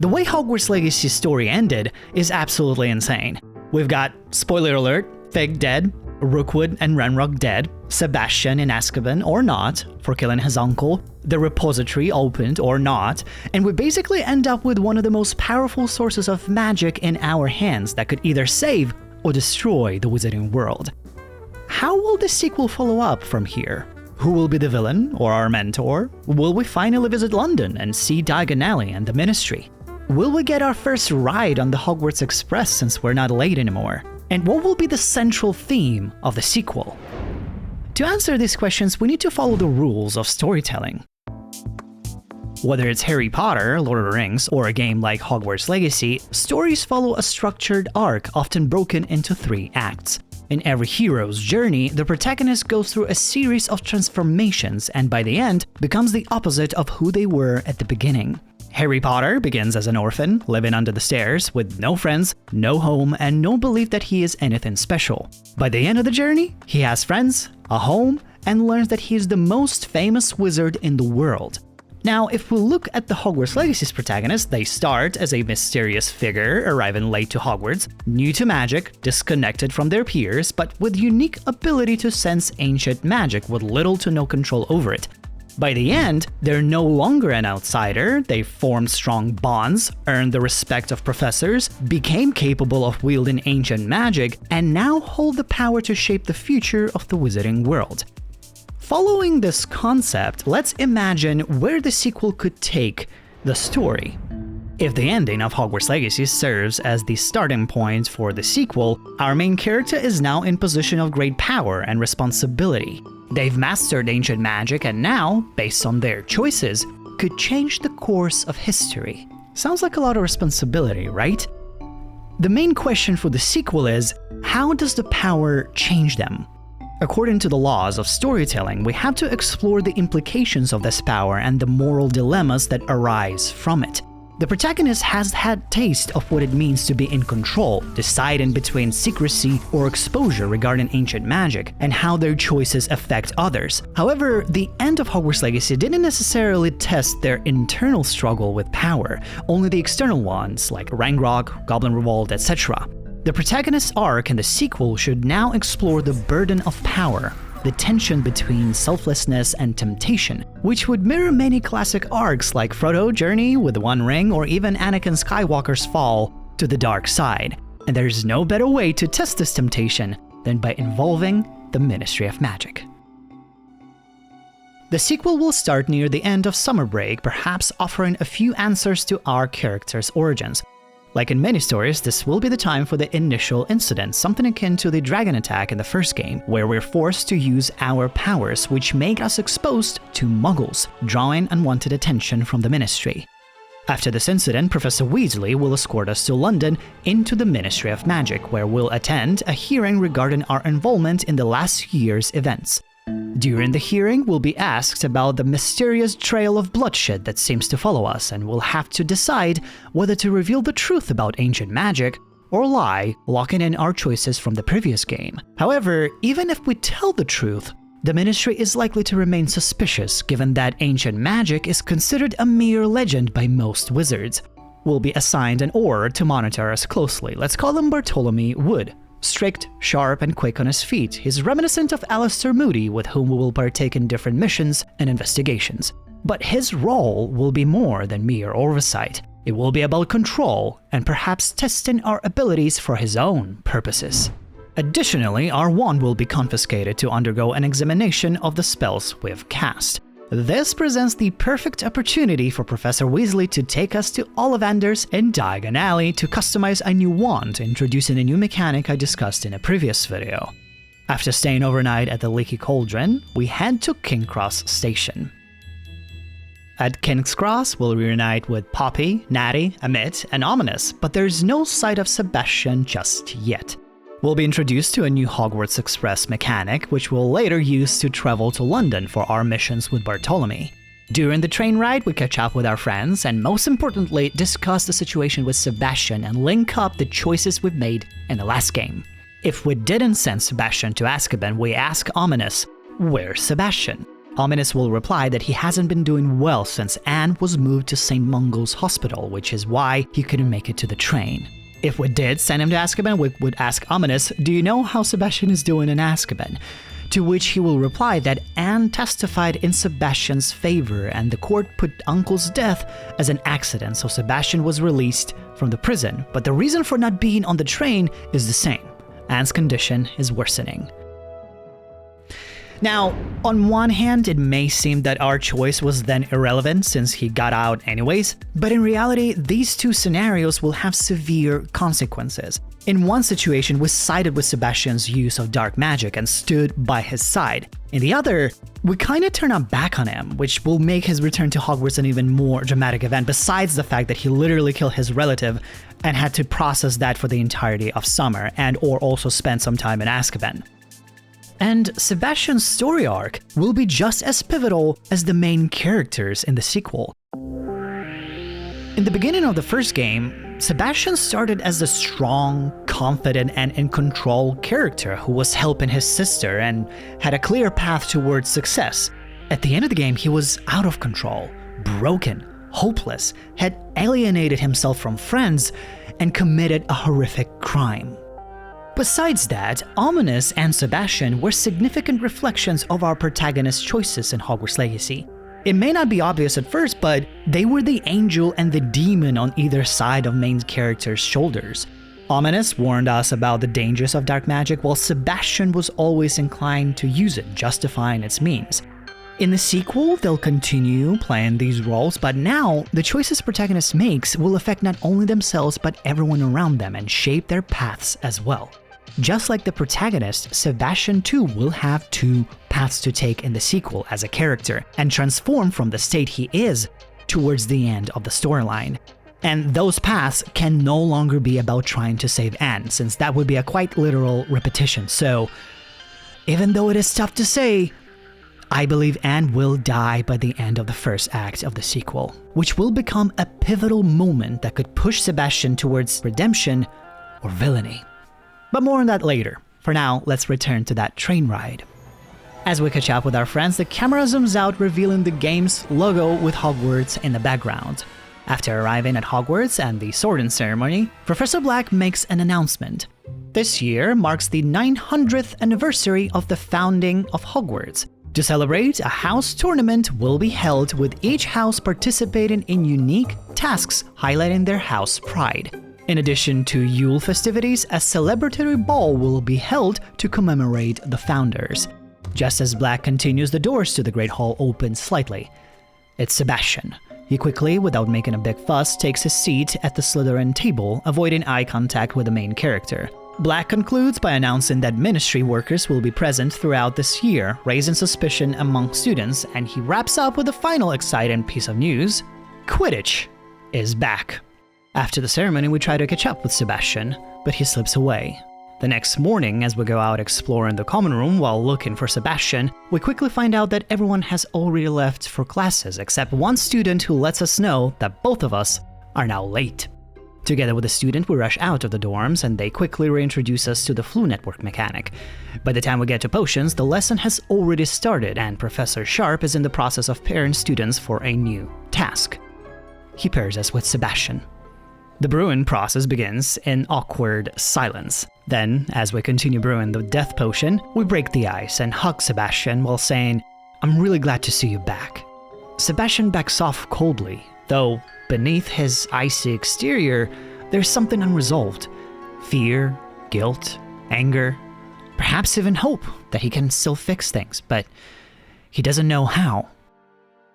The way Hogwarts Legacy's story ended is absolutely insane. We've got, spoiler alert, Fig dead, Rookwood and Renrock dead, Sebastian in Azkaban or not for killing his uncle, the repository opened or not, and we basically end up with one of the most powerful sources of magic in our hands that could either save or destroy the wizarding world. How will the sequel follow up from here? Who will be the villain or our mentor? Will we finally visit London and see Diagon Alley and the Ministry? Will we get our first ride on the Hogwarts Express since we're not late anymore? And what will be the central theme of the sequel? To answer these questions, we need to follow the rules of storytelling. Whether it's Harry Potter, Lord of the Rings, or a game like Hogwarts Legacy, stories follow a structured arc often broken into 3 acts. In every hero's journey, the protagonist goes through a series of transformations and by the end becomes the opposite of who they were at the beginning. Harry Potter begins as an orphan, living under the stairs, with no friends, no home, and no belief that he is anything special. By the end of the journey, he has friends, a home, and learns that he is the most famous wizard in the world. Now, if we look at the Hogwarts Legacy's protagonist, they start as a mysterious figure arriving late to Hogwarts, new to magic, disconnected from their peers, but with unique ability to sense ancient magic with little to no control over it. By the end, they're no longer an outsider, they formed strong bonds, earned the respect of professors, became capable of wielding ancient magic, and now hold the power to shape the future of the wizarding world. Following this concept, let's imagine where the sequel could take the story. If the ending of Hogwarts Legacy serves as the starting point for the sequel, our main character is now in position of great power and responsibility. They've mastered ancient magic and now, based on their choices, could change the course of history. Sounds like a lot of responsibility, right? The main question for the sequel is, how does the power change them? According to the laws of storytelling, we have to explore the implications of this power and the moral dilemmas that arise from it. The protagonist has had taste of what it means to be in control, deciding between secrecy or exposure regarding ancient magic, and how their choices affect others. However, the end of Hogwarts Legacy didn't necessarily test their internal struggle with power, only the external ones, like Rangrock, Goblin Revolt, etc. The protagonist's arc in the sequel should now explore the burden of power, the tension between selflessness and temptation, which would mirror many classic arcs like Frodo's journey with the One Ring or even Anakin Skywalker's fall to the dark side. And there's no better way to test this temptation than by involving the Ministry of Magic. The sequel will start near the end of summer break, perhaps offering a few answers to our characters' origins. Like in many stories, this will be the time for the initial incident, something akin to the dragon attack in the first game, where we're forced to use our powers, which make us exposed to Muggles, drawing unwanted attention from the Ministry. After this incident, Professor Weasley will escort us to London into the Ministry of Magic, where we'll attend a hearing regarding our involvement in the last year's events. During the hearing, we'll be asked about the mysterious trail of bloodshed that seems to follow us, and we'll have to decide whether to reveal the truth about ancient magic or lie, locking in our choices from the previous game. However, even if we tell the truth, the Ministry is likely to remain suspicious, given that ancient magic is considered a mere legend by most wizards. We'll be assigned an Auror to monitor us closely. Let's call him Bartholomew Wood. Strict, sharp, and quick on his feet, he's reminiscent of Alistair Moody, with whom we will partake in different missions and investigations. But his role will be more than mere oversight. It will be about control, and perhaps testing our abilities for his own purposes. Additionally, our wand will be confiscated to undergo an examination of the spells we've cast. This presents the perfect opportunity for Professor Weasley to take us to Ollivander's and Diagon Alley to customize a new wand, introducing a new mechanic I discussed in a previous video. After staying overnight at the Leaky Cauldron, we head to King's Cross Station. At King's Cross, we'll reunite with Poppy, Natty, Amit, and Ominous, but there's no sight of Sebastian just yet. We'll be introduced to a new Hogwarts Express mechanic, which we'll later use to travel to London for our missions with Bartholomew. During the train ride, we catch up with our friends, and most importantly, discuss the situation with Sebastian and link up the choices we've made in the last game. If we didn't send Sebastian to Azkaban, we ask Ominous, where's Sebastian? Ominous will reply that he hasn't been doing well since Anne was moved to St. Mungo's Hospital, which is why he couldn't make it to the train. If we did send him to Azkaban, we would ask Ominous, "Do you know how Sebastian is doing in Azkaban?" To which he will reply that Anne testified in Sebastian's favor and the court put Uncle's death as an accident, so Sebastian was released from the prison. But the reason for not being on the train is the same. Anne's condition is worsening. Now, on one hand, it may seem that our choice was then irrelevant since he got out anyways, but in reality, these two scenarios will have severe consequences. In one situation, we sided with Sebastian's use of dark magic and stood by his side. In the other, we kinda turn our back on him, which will make his return to Hogwarts an even more dramatic event, besides the fact that he literally killed his relative and had to process that for the entirety of summer and or also spend some time in Azkaban. And Sebastian's story arc will be just as pivotal as the main characters in the sequel. In the beginning of the first game, Sebastian started as a strong, confident, and in control character who was helping his sister and had a clear path towards success. At the end of the game, he was out of control, broken, hopeless, had alienated himself from friends, and committed a horrific crime. Besides that, Ominous and Sebastian were significant reflections of our protagonist's choices in Hogwarts Legacy. It may not be obvious at first, but they were the angel and the demon on either side of main character's shoulders. Ominous warned us about the dangers of dark magic, while Sebastian was always inclined to use it, justifying its means. In the sequel, they'll continue playing these roles, but now the choices protagonist makes will affect not only themselves but everyone around them and shape their paths as well. Just like the protagonist, Sebastian too will have two paths to take in the sequel as a character and transform from the state he is towards the end of the storyline. And those paths can no longer be about trying to save Anne, since that would be a quite literal repetition. So, even though it is tough to say, I believe Anne will die by the end of the first act of the sequel, which will become a pivotal moment that could push Sebastian towards redemption or villainy. But more on that later. For now, let's return to that train ride. As we catch up with our friends, the camera zooms out, revealing the game's logo with Hogwarts in the background. After arriving at Hogwarts and the sorting ceremony, Professor Black makes an announcement. This year marks the 900th anniversary of the founding of Hogwarts. To celebrate, a house tournament will be held with each house participating in unique tasks highlighting their house pride. In addition to Yule festivities, a celebratory ball will be held to commemorate the founders. Just as Black continues, the doors to the Great Hall open slightly. It's Sebastian. He quickly, without making a big fuss, takes his seat at the Slytherin table, avoiding eye contact with the main character. Black concludes by announcing that ministry workers will be present throughout this year, raising suspicion among students, and he wraps up with a final exciting piece of news. Quidditch is back. After the ceremony, we try to catch up with Sebastian, but he slips away. The next morning, as we go out exploring the common room while looking for Sebastian, we quickly find out that everyone has already left for classes except one student who lets us know that both of us are now late. Together with the student, we rush out of the dorms and they quickly reintroduce us to the Flu Network mechanic. By the time we get to potions, the lesson has already started and Professor Sharp is in the process of pairing students for a new task. He pairs us with Sebastian. The brewing process begins in awkward silence. Then, as we continue brewing the death potion, we break the ice and hug Sebastian while saying, "I'm really glad to see you back." Sebastian backs off coldly, though beneath his icy exterior, there's something unresolved. Fear, guilt, anger, perhaps even hope that he can still fix things, but he doesn't know how.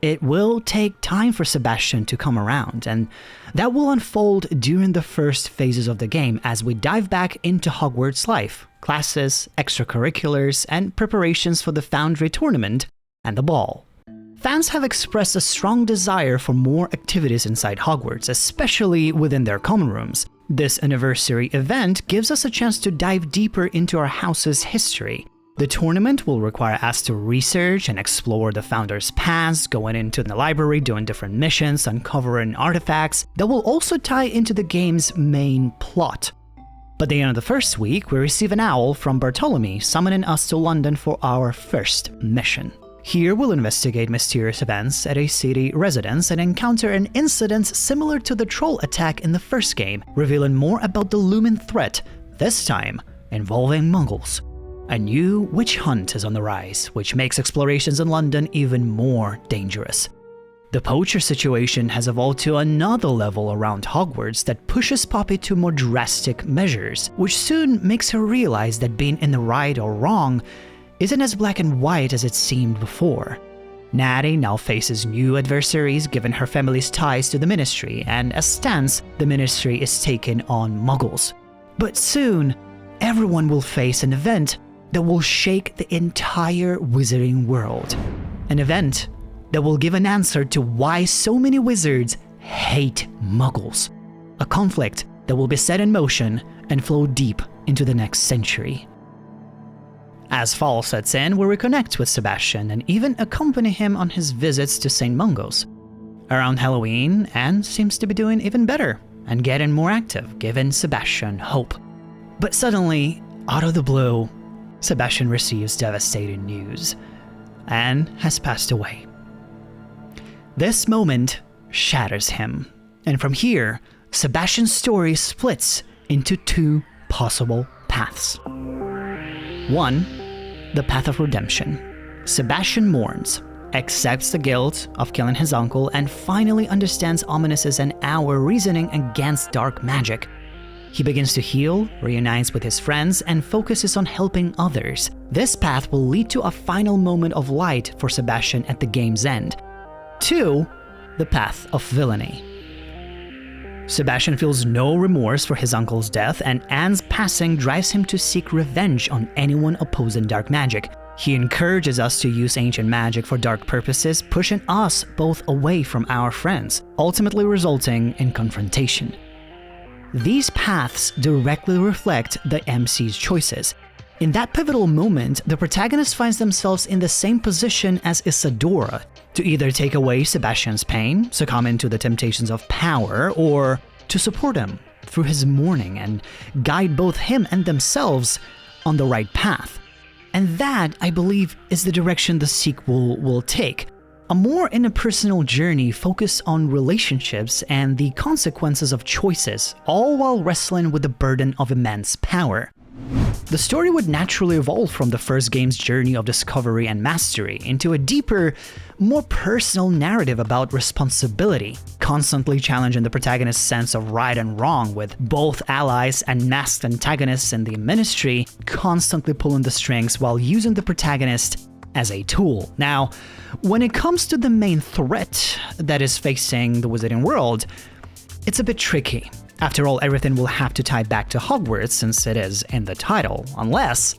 It will take time for Sebastian to come around, and that will unfold during the first phases of the game as we dive back into Hogwarts life, classes, extracurriculars, and preparations for the Foundry Tournament and the ball. Fans have expressed a strong desire for more activities inside Hogwarts, especially within their common rooms. This anniversary event gives us a chance to dive deeper into our house's history. The tournament will require us to research and explore the founders' past, going into the library, doing different missions, uncovering artifacts that will also tie into the game's main plot. By the end of the first week, we receive an owl from Bartholomew summoning us to London for our first mission. Here we'll investigate mysterious events at a city residence and encounter an incident similar to the troll attack in the first game, revealing more about the looming threat, this time involving Muggles. A new witch hunt is on the rise, which makes explorations in London even more dangerous. The poacher situation has evolved to another level around Hogwarts that pushes Poppy to more drastic measures, which soon makes her realize that being in the right or wrong isn't as black and white as it seemed before. Natty now faces new adversaries given her family's ties to the Ministry, and as stands, the Ministry is taking on Muggles. But soon, everyone will face an event that will shake the entire wizarding world. An event that will give an answer to why so many wizards hate Muggles. A conflict that will be set in motion and flow deep into the next century. As fall sets in, we reconnect with Sebastian and even accompany him on his visits to St. Mungo's. Around Halloween, Anne seems to be doing even better and getting more active, giving Sebastian hope. But suddenly, out of the blue, Sebastian receives devastating news. Anne has passed away. This moment shatters him, and from here, Sebastian's story splits into two possible paths. One, the path of redemption. Sebastian mourns, accepts the guilt of killing his uncle, and finally understands Ominous's and our reasoning against dark magic. He begins to heal, reunites with his friends, and focuses on helping others. This path will lead to a final moment of light for Sebastian at the game's end. 2. The path of villainy. Sebastian feels no remorse for his uncle's death, and Anne's passing drives him to seek revenge on anyone opposing dark magic. He encourages us to use ancient magic for dark purposes, pushing us both away from our friends, ultimately resulting in confrontation. These paths directly reflect the MC's choices. In that pivotal moment, the protagonist finds themselves in the same position as Isadora, to either take away Sebastian's pain, succumb to the temptations of power, or to support him through his mourning and guide both him and themselves on the right path. And that, I believe, is the direction the sequel will take. A more interpersonal journey focused on relationships and the consequences of choices, all while wrestling with the burden of immense power. The story would naturally evolve from the first game's journey of discovery and mastery into a deeper, more personal narrative about responsibility, constantly challenging the protagonist's sense of right and wrong, with both allies and masked antagonists in the Ministry constantly pulling the strings while using the protagonist as a tool. Now, when it comes to the main threat that is facing the wizarding world, it's a bit tricky. After all, everything will have to tie back to Hogwarts since it is in the title, unless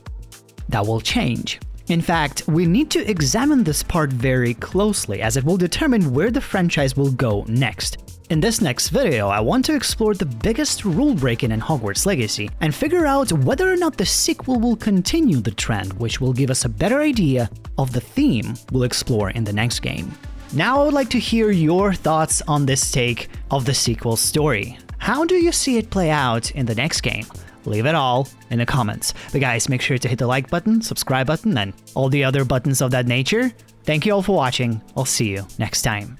that will change. In fact, we need to examine this part very closely, as it will determine where the franchise will go next. In this next video, I want to explore the biggest rule breaking in Hogwarts Legacy and figure out whether or not the sequel will continue the trend, which will give us a better idea of the theme we'll explore in the next game. Now I would like to hear your thoughts on this take of the sequel story. How do you see it play out in the next game? Leave it all in the comments. But guys, make sure to hit the like button, subscribe button, and all the other buttons of that nature. Thank you all for watching. I'll see you next time.